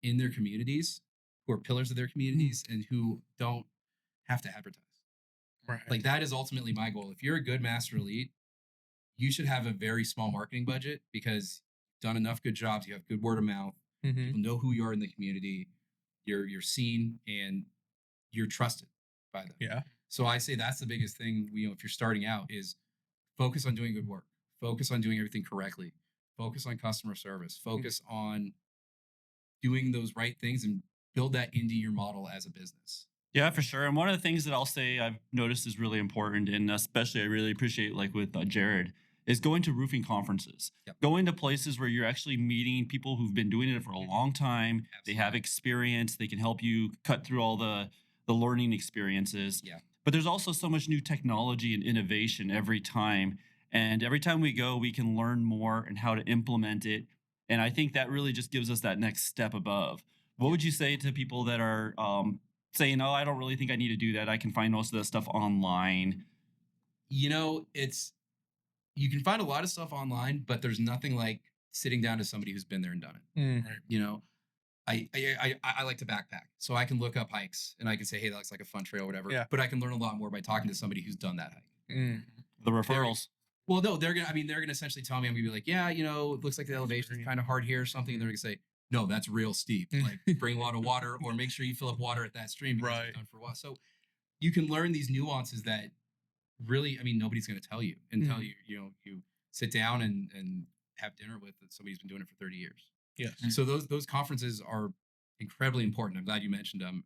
in their communities, who are pillars of their communities, and who don't have to advertise. Right. Like, that is ultimately my goal. If you're a good master elite, you should have a very small marketing budget because you've done enough good jobs. You have good word of mouth. Mm-hmm. People know who you are in the community. You're seen and you're trusted by them. Yeah. So I say that's the biggest thing. If you're starting out, is focus on doing good work. Focus on doing everything correctly. Focus on customer service. Focus on doing those right things and build that into your model as a business. Yeah, for sure. And one of the things that I'll say I've noticed is really important, and especially I really appreciate, like with Jared, is going to roofing conferences. Yep. Going to places where you're actually meeting people who've been doing it for a long time. Absolutely. They have experience. They can help you cut through all the learning experiences. Yeah. But there's also so much new technology and innovation every time. And every time we go, we can learn more and how to implement it. And I think that really just gives us that next step above. What would you say to people that are saying, "Oh, I don't really think I need to do that. I can find most of that stuff online"? You can find a lot of stuff online, but there's nothing like sitting down to somebody who's been there and done it. Mm. Right. I like to backpack, so I can look up hikes and I can say, hey, that looks like a fun trail, or whatever. Yeah. But I can learn a lot more by talking to somebody who's done that hike. Mm. The referrals. Well, no, they're gonna essentially tell me, I'm gonna be like, yeah, it looks like the elevation is kind of hard here or something, and they're gonna say, no, that's real steep. Like, bring a lot of water, or make sure you fill up water at that stream because it's done for a while. So you can learn these nuances that really, nobody's gonna tell you until you sit down and have dinner with somebody who's been doing it for 30 years. Yes. So those conferences are incredibly important. I'm glad you mentioned them.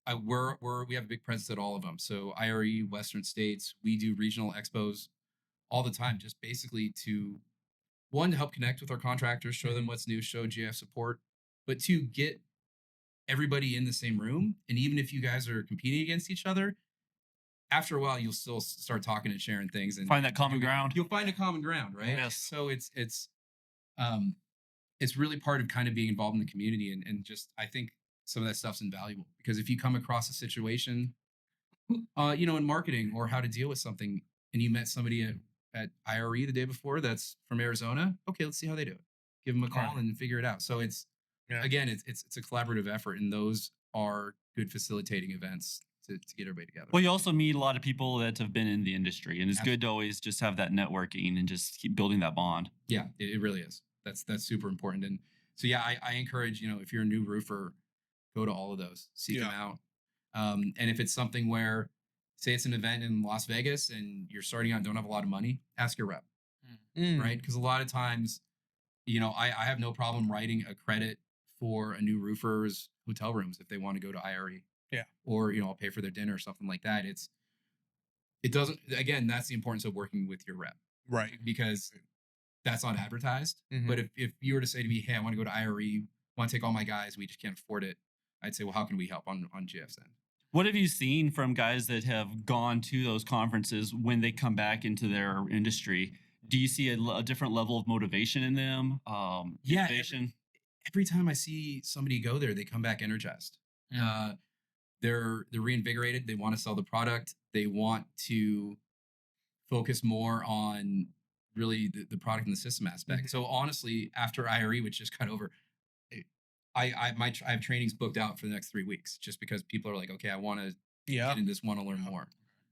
We have a big presence at all of them. So IRE, Western States, we do regional expos all the time, just basically to, one, to help connect with our contractors, show them what's new, show GF support, but to get everybody in the same room. And even if you guys are competing against each other, after a while, you'll still start talking and sharing things and Find that common ground. You'll find a common ground, right? Yes. So it's really part of kind of being involved in the community, and just, I think some of that stuff's invaluable, because if you come across a situation, in marketing or how to deal with something, and you met somebody at IRE the day before that's from Arizona, okay, let's see how they do it. Give them a call and figure it out. So it's a collaborative effort, and those are good facilitating events to get everybody together. Well, you also meet a lot of people that have been in the industry, and it's good to always just have that networking and just keep building that bond. Yeah, it really is. That's super important. And so, yeah, I encourage, if you're a new roofer, go to all of those, seek them out. And if it's something where, say it's an event in Las Vegas and you're starting out and don't have a lot of money, ask your rep, right? Because a lot of times, I have no problem writing a credit for a new roofer's hotel rooms if they want to go to IRE. Yeah. Or, I'll pay for their dinner or something like that. Again, that's the importance of working with your rep. Right. Because that's not advertised. Mm-hmm. But if you were to say to me, hey, I want to go to IRE, want to take all my guys, we just can't afford it, I'd say, well, how can we help on GF's end? What have you seen from guys that have gone to those conferences when they come back into their industry? Do you see a different level of motivation in them? Motivation? Every time I see somebody go there, they come back energized. They're reinvigorated. They want to sell the product. They want to focus more on really the product and the system aspect. Mm-hmm. So honestly, after IRE, which just got over, I have trainings booked out for the next 3 weeks, just because people are like, okay, I want to get into this, want to learn more.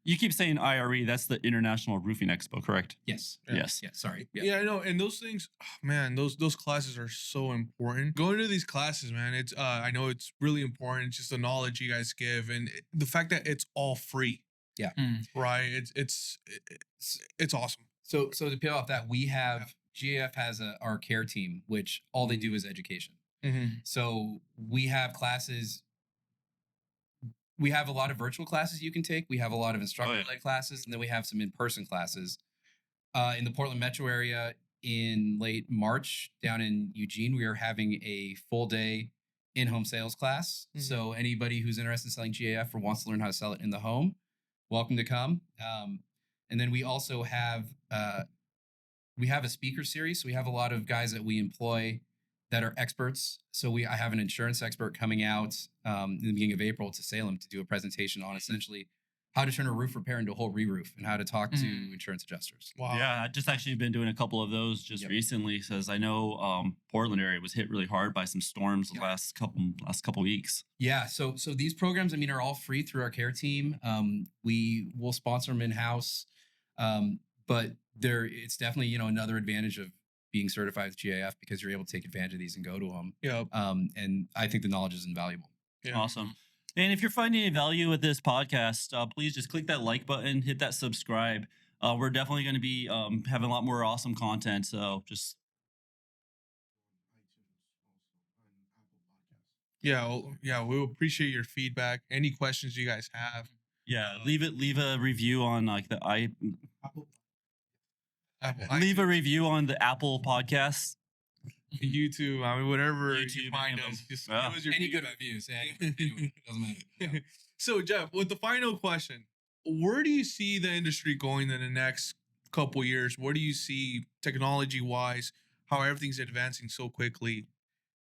You keep saying IRE, that's the International Roofing Expo, correct? Yes. Yes. Yeah. Sorry. Yeah, I know. And those things, man, those classes are so important. Going to these classes, man, it's I know it's really important. It's just the knowledge you guys give, and the fact that it's all free. Yeah. Right. It's awesome. So to peel off that, we have GAF has our care team, which all they do is education. So we have classes. We have a lot of virtual classes you can take. We have a lot of instructor-led classes, and then we have some in-person classes. In the Portland metro area in late March, down in Eugene, we are having a full-day in-home sales class. So anybody who's interested in selling GAF or wants to learn how to sell it in the home, welcome to come. And then we also have a speaker series. So we have a lot of guys that we employ that are experts. So I have an insurance expert coming out in the beginning of April to Salem to do a presentation on essentially how to turn a roof repair into a whole re-roof and how to talk to insurance adjusters. Wow. Yeah, I just actually been doing a couple of those just recently, because I know Portland area was hit really hard by some storms the last couple weeks. Yeah, so these programs, I mean, are all free through our care team. We will sponsor them in-house, but it's definitely another advantage of being certified with GAF, because you're able to take advantage of these and go to them. Yeah. And I think the knowledge is invaluable. Yeah. Awesome. And if you're finding any value with this podcast, please just click that like button, hit that subscribe. We're definitely going to be having a lot more awesome content. So just. Yeah. We appreciate your feedback. Any questions you guys have? Yeah. Leave a review on like leave a iTunes, review on the Apple Podcasts. YouTube, I mean, whatever you YouTube, find any of us. them. Just Yeah. give us your Any good feedback. reviews. Anyway, doesn't matter. Yeah. So, Jeff, with the final question, where do you see the industry going in the next couple years? Where do you see technology-wise, how everything's advancing so quickly?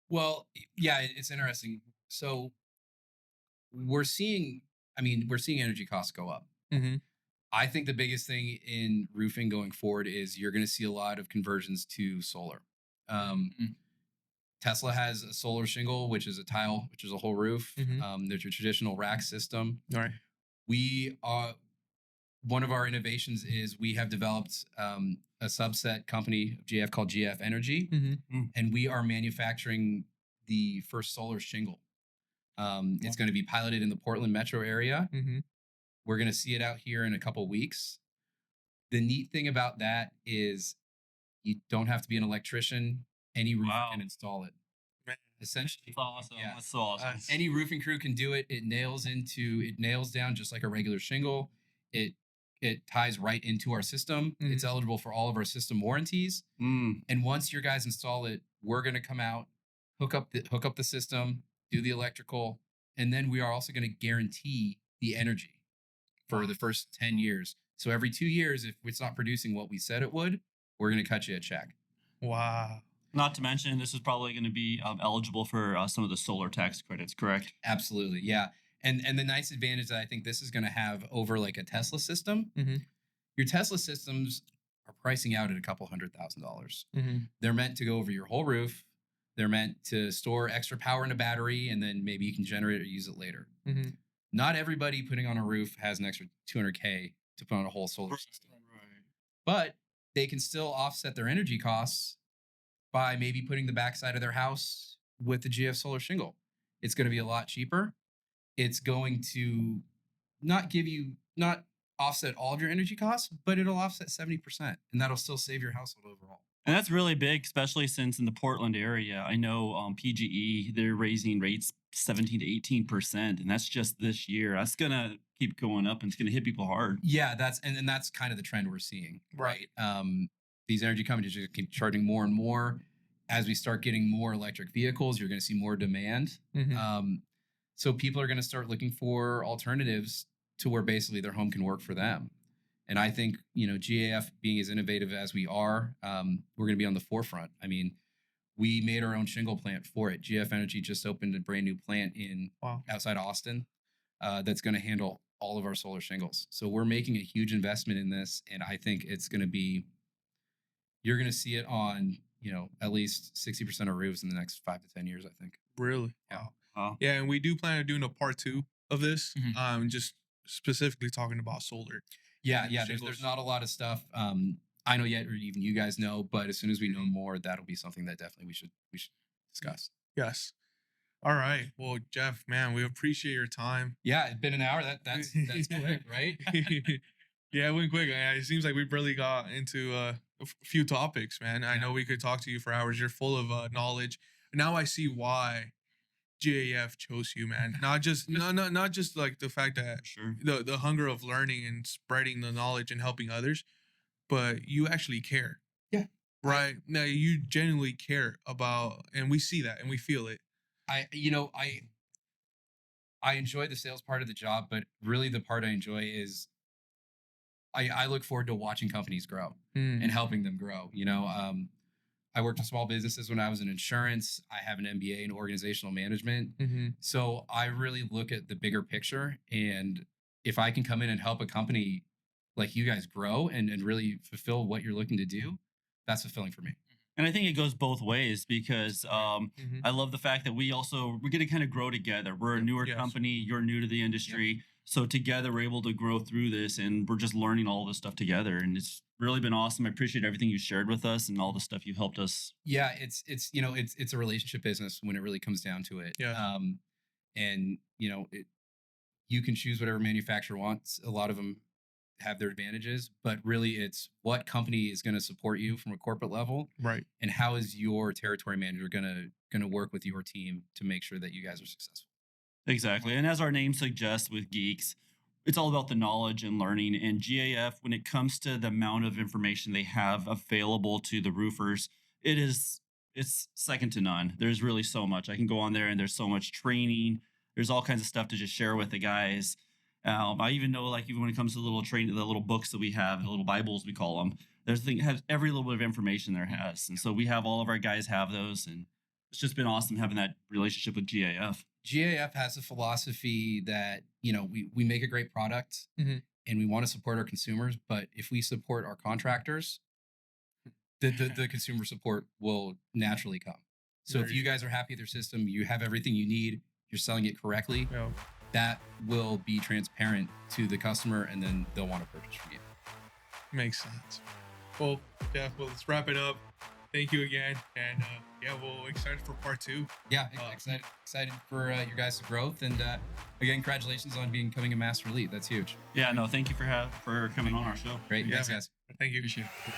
Well, yeah, it's interesting. So we're seeing energy costs go up. I think the biggest thing in roofing going forward is you're going to see a lot of conversions to solar. Tesla has a solar shingle, which is a tile, which is a whole roof. There's your traditional rack system. All right. One of our innovations is we have developed a subset company of GF called GF Energy, and we are manufacturing the first solar shingle. It's going to be piloted in the Portland metro area. We're going to see it out here in a couple weeks. The neat thing about that is you don't have to be an electrician. Any roofer can install it. Essentially, That's awesome. Yeah. That's so awesome. Any roofing crew can do it. It nails down just like a regular shingle. It ties right into our system. It's eligible for all of our system warranties. And once your guys install it, we're going to come out, hook up the system, do the electrical, and then we are also going to guarantee the energy for the first 10 years. So every 2 years, if it's not producing what we said it would, we're going to cut you a check. Wow. Not to mention, this is probably going to be eligible for some of the solar tax credits, correct? Absolutely, yeah. And the nice advantage that I think this is going to have over like a Tesla system, your Tesla systems are pricing out at a couple $100,000. They're meant to go over your whole roof. They're meant to store extra power in a battery, and then maybe you can generate or use it later. Not everybody putting on a roof has an extra $200K to put on a whole solar system. But they can still offset their energy costs by maybe putting the backside of their house with the GF solar shingle. It's going to be a lot cheaper. It's going to not offset all of your energy costs, but it'll offset 70%, and that'll still save your household overall. And that's really big, especially since in the Portland area, I know PGE, they're raising rates 17 to 18%, and that's just this year. That's going to keep going up, and it's going to hit people hard. Yeah, that's kind of the trend we're seeing. Right. These energy companies just keep charging more and more. As we start getting more electric vehicles, you're going to see more demand. So people are going to start looking for alternatives to where basically their home can work for them. And I think, GAF being as innovative as we are, we're going to be on the forefront. I mean, we made our own shingle plant for it. GF Energy just opened a brand new plant outside Austin that's going to handle all of our solar shingles. So we're making a huge investment in this, and I think it's going to be, you're going to see it on, at least 60% of roofs in the next 5 to 10 years, I think. Really? Yeah. Wow. Yeah, and we do plan on doing a part 2 of this, just specifically talking about solar. Yeah. There's not a lot of stuff I know yet, or even you guys know, but as soon as we know more, that'll be something that definitely we should discuss. Yes. All right. Well, Jeff, man, we appreciate your time. Yeah, it's been an hour. That's quick, right? Yeah, it went quick. It seems like we barely got into few topics, man. I know we could talk to you for hours. You're full of knowledge. Now I see why GAF chose you, man. Not just not just like the fact that Sure. the hunger of learning and spreading the knowledge and helping others, but you actually care. Yeah. Right. Now you genuinely care about, and we see that and we feel it. I enjoy the sales part of the job, but really the part I enjoy is I look forward to watching companies grow Mm. and helping them grow. I worked in small businesses when I was in insurance. I have an MBA in organizational management. Mm-hmm. So I really look at the bigger picture. And if I can come in and help a company like you guys grow and really fulfill what you're looking to do, that's fulfilling for me. And I think it goes both ways because Mm-hmm. I love the fact that we're going to kind of grow together. We're a newer Yes. company. You're new to the industry. So together we're able to grow through this and we're just learning all this stuff together. And it's really been awesome. I appreciate everything you shared with us and all the stuff you've helped us. Yeah, it's a relationship business when it really comes down to it. Yeah. And you can choose whatever manufacturer wants. A lot of them have their advantages, but really it's what company is going to support you from a corporate level, Right. and how is your territory manager going to work with your team to make sure that you guys are successful. Exactly. And as our name suggests with Geeks, it's all about the knowledge and learning. And GAF, when it comes to the amount of information they have available to the roofers, it's second to none. There's really so much. I can go on there and there's so much training. There's all kinds of stuff to just share with the guys. I even know, like, even when it comes to the little books that we have, the little Bibles we call them, has every little bit of information there has. And so we have all of our guys have those, and it's just been awesome having that relationship with GAF. GAF has a philosophy that, we make a great product Mhm. and we want to support our consumers, but if we support our contractors, the consumer support will naturally come. So if Very you guys are happy with your system, you have everything you need, you're selling it correctly, Yeah. that will be transparent to the customer, and then they'll want to purchase from you. Makes sense. Well, Jeff, let's wrap it up. Thank you again. And we're excited for part 2. Yeah, excited for your guys' growth, and again, congratulations on becoming a master elite. That's huge. Yeah, no, thank you for coming on our show. Great, Yeah, thanks, man. guys. Thank you. Appreciate it.